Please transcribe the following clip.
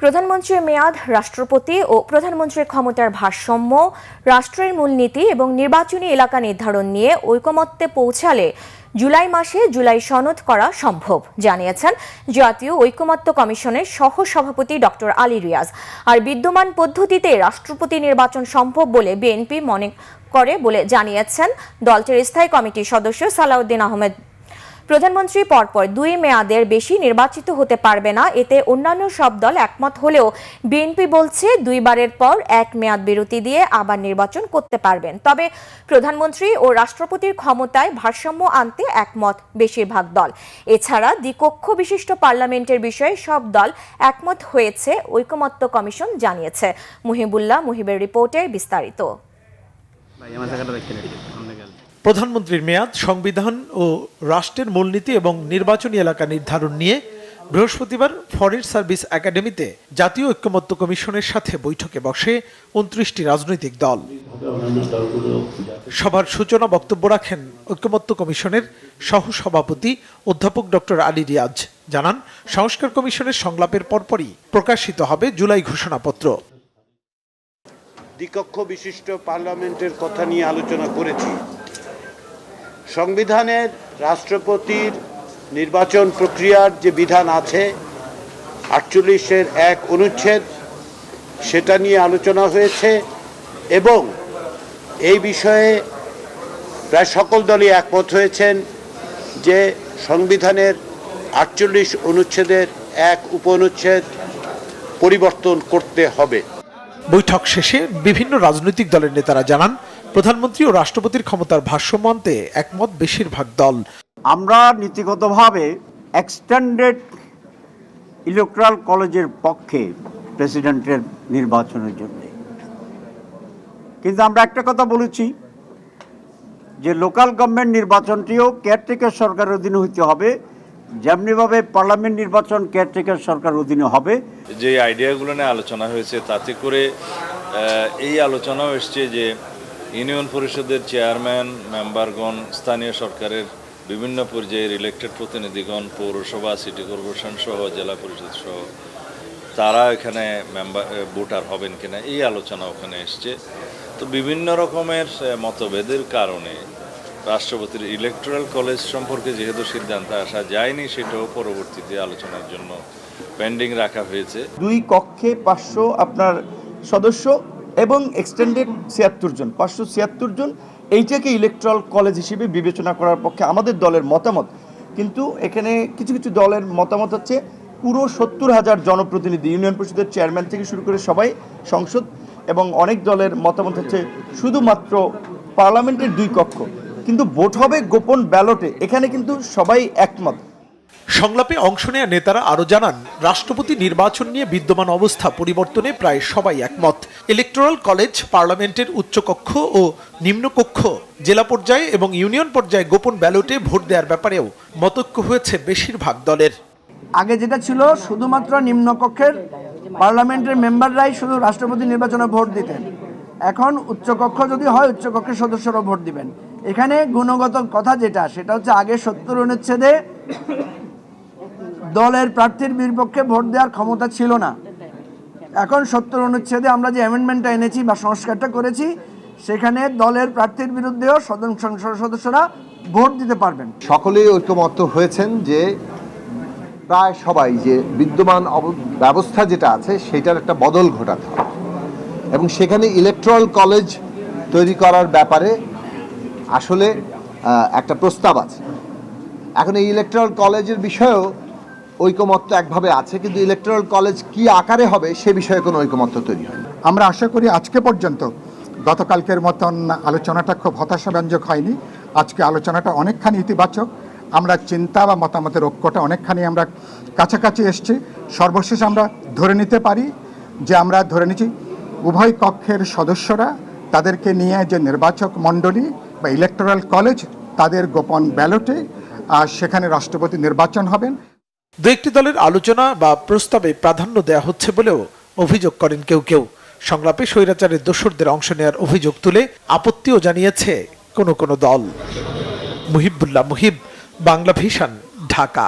প্রধানমন্ত্রীর মেয়াদ, রাষ্ট্রপতি ও প্রধানমন্ত্রীর ক্ষমতার ভারসাম্য, রাষ্ট্রের মূলনীতি এবং নির্বাচনী এলাকা নির্ধারণ নিয়ে ঐকমত্যে পৌঁছালে জুলাই মাসে জুলাই সনদ করা সম্ভব, জানিয়েছেন জাতীয় ঐকমত্য কমিশনের সহ-সভাপতি ডক্টর আলী রিয়াজ। আর বিদ্যমান পদ্ধতিতে রাষ্ট্রপতি নির্বাচন সম্ভব বলে বিএনপি মনে করে বলে জানিয়েছেন দলটির স্থায়ী কমিটির সদস্য সালাউদ্দিন আহমেদ। প্রধানমন্ত্রী পরপর 2 মেয়াদের বেশি নির্বাচিত হতে পারবে না, এতে অন্যান্য সব দল একমত হলেও বিএনপি বলছে 2 বারের পর 1 মেয়াদ বিরতি দিয়ে আবার নির্বাচন করতে পারবেন। তবে প্রধানমন্ত্রী ও রাষ্ট্রপতির ক্ষমতায় ভারসাম্য আনতে একমত বেশিরভাগ দল। এছাড়া দ্বিকক্ষ বিশিষ্ট পার্লামেন্টের বিষয়ে সব দল একমত হয়েছে, ঐকমত্য কমিশন জানিয়েছে। মুহিবের রিপোর্টে বিস্তারিত। প্রধানমন্ত্রীর মেয়াদ, সংবিধান ও রাষ্ট্রের মূলনীতি এবং নির্বাচনী এলাকা নির্ধারণ নিয়ে বৃহস্পতিবার ফরেন সার্ভিস একাডেমিতে জাতীয় ঐকমত্য কমিশনের সাথে বৈঠকে বসে 29টি রাজনৈতিক দল। সভার সূচনা বক্তব্য রাখেন ঐকমত্য কমিশনের সহ-সভাপতি অধ্যাপক ডক্টর আলী রিয়াজ। জানান, সংস্কার কমিশনের সংলাপের পরপরই প্রকাশিত হবে জুলাই ঘোষণাপত্র। দ্বিকক্ষ বিশিষ্ট পার্লামেন্টের কথা নিয়ে আলোচনা করেছি। সংবিধানের রাষ্ট্রপতির নির্বাচন প্রক্রিয়ার যে বিধান আছে 48-এর 1 অনুচ্ছেদ, সেটা নিয়ে আলোচনা হয়েছে এবং এই বিষয়ে প্রায় সকল দলই একমত হয়েছেন যে সংবিধানের 48 অনুচ্ছেদের 1 উপঅনুচ্ছেদ পরিবর্তন করতে হবে। বৈঠক শেষে বিভিন্ন রাজনৈতিক দলের নেতারা জানান, প্রধানমন্ত্রী ও রাষ্ট্রপতির ক্ষমতার ভারসাম্য আনতে একমত বেশিরভাগ দল। আমরা নীতিগতভাবে এক্সটেন্ডেড ইলেকট্রাল কলেজের পক্ষে প্রেসিডেন্টের নির্বাচনের জন্য, কিন্তু আমরা একটা কথা বলেছি যে লোকাল গভর্নমেন্ট নির্বাচনটিও কেয়ারটেকার সরকারের অধীনে হইতে হবে, যেমনিভাবে পার্লামেন্ট নির্বাচন কেয়ারটেকার সরকারের অধীনে হবে। যে আইডিয়াগুলো নিয়ে আলোচনা হয়েছে তাতে করে এই আলোচনাও এসছে যে ইউনিয়ন পরিষদের চেয়ারম্যান, মেম্বারগণ, স্থানীয় সরকারের বিভিন্ন পর্যায়ের ইলেক্টেড প্রতিনিধিগণ, পৌরসভা, সিটি কর্পোরেশন সহ জেলা পরিষদ সহ তারা এখানে ভোটার হবেন কিনা, এই আলোচনা ওখানে এসছে। তো বিভিন্ন রকমের মতভেদের কারণে রাষ্ট্রপতির ইলেকটোরাল কলেজ সম্পর্কে যেহেতু সিদ্ধান্ত আসা যায়নি, সেটাও পরবর্তীতে আলোচনার জন্য পেন্ডিং রাখা হয়েছে। 2 কক্ষে 500 আপনার সদস্য এবং এক্সটেন্ডেড 76 জন, 576 জন, এইটাকে ইলেকট্রাল কলেজ হিসেবে বিবেচনা করার পক্ষে আমাদের দলের মতামত। কিন্তু এখানে কিছু কিছু দলের মতামত হচ্ছে পুরো 70,000 জনপ্রতিনিধি, ইউনিয়ন পরিষদের চেয়ারম্যান থেকে শুরু করে সবাই, সংসদ, এবং অনেক দলের মতামত হচ্ছে শুধুমাত্র পার্লামেন্টের 2 কক্ষ, কিন্তু ভোট হবে গোপন ব্যালটে। এখানে কিন্তু সবাই একমত। সংলাপে অংশ নেওয়া নেতারা আরো জানান, রাষ্ট্রপতি নির্বাচন নিয়ে বিদ্যমান অবস্থা পরিবর্তনে প্রায় সবাই একমত। ইলেকটোরাল কলেজ, পার্লামেন্টের উচ্চকক্ষ ও নিম্নকক্ষ, জেলা পর্যায়ে এবং ইউনিয়ন পর্যায়ে গোপন ব্যালটে ভোট দেওয়ার ব্যাপারেও মতৈক্য হয়েছে বেশিরভাগ দলের। আগে যেটা ছিল শুধুমাত্র নিম্নকক্ষের পার্লামেন্টের মেম্বাররাই শুধু রাষ্ট্রপতি নির্বাচনে ভোট দিতেন, এখন উচ্চকক্ষ যদি হয় উচ্চকক্ষের সদস্যরা ভোট দিবেন। এখানে গুণগত কথা সেটা হচ্ছে আগে 70 অনুচ্ছেদে দলের প্রার্থীর বিপক্ষে ভোট দেওয়ার ক্ষমতা ছিল না। এখন 70 অনুচ্ছেদে আমরা যে অ্যামেন্ডমেন্টটা এনেছি বা সংস্কারটা করেছি, সেখানে দলের প্রার্থীর বিরুদ্ধেও সংসদ সদস্যরা ভোট দিতে পারবেন। সকলেই ঐকমত্য হয়েছেন যে প্রায় সবাই যে বিদ্যমান ব্যবস্থা যেটা আছে সেটার একটা বদল ঘটাতে হবে এবং সেখানে ইলেকট্রাল কলেজ তৈরি করার ব্যাপারে আসলে একটা প্রস্তাব আছে। এখন এই ইলেকট্রাল কলেজের বিষয়েও ঐকমত্য একভাবে আছে, কিন্তু ইলেকট্রাল কলেজ কি আকারে হবে সে বিষয়ে কোনো ঐকমত্য তৈরি হয়। আমরা আশা করি আজকে পর্যন্ত গতকালকের মতন আলোচনাটা খুব হতাশাব্যঞ্জক হয়নি। আজকে আলোচনাটা অনেকখানি ইতিবাচক। আমরা চিন্তা বা মতামতের ঐক্যটা অনেকখানি আমরা কাছাকাছি এসছি। সর্বশেষ আমরা ধরে নিতে পারি যে আমরা ধরে নিচ্ছি উভয় কক্ষের সদস্যরা তাদেরকে নিয়ে যে নির্বাচক মণ্ডলী বা ইলেকটোরাল কলেজ তাদের গোপন ব্যালটে সেখানে রাষ্ট্রপতি নির্বাচন হবেন। 2-1টি দলের আলোচনা বা প্রস্তাবে প্রাধান্য দেওয়া হচ্ছে বলেও অভিযোগ করেন কেউ কেউ। সংলাপে স্বৈরাচারের দোসরদের অংশ নেওয়ার অভিযোগ তুলে আপত্তিও জানিয়েছে কোনো কোনো দল। মুহিব, বাংলা ভিশন, ঢাকা।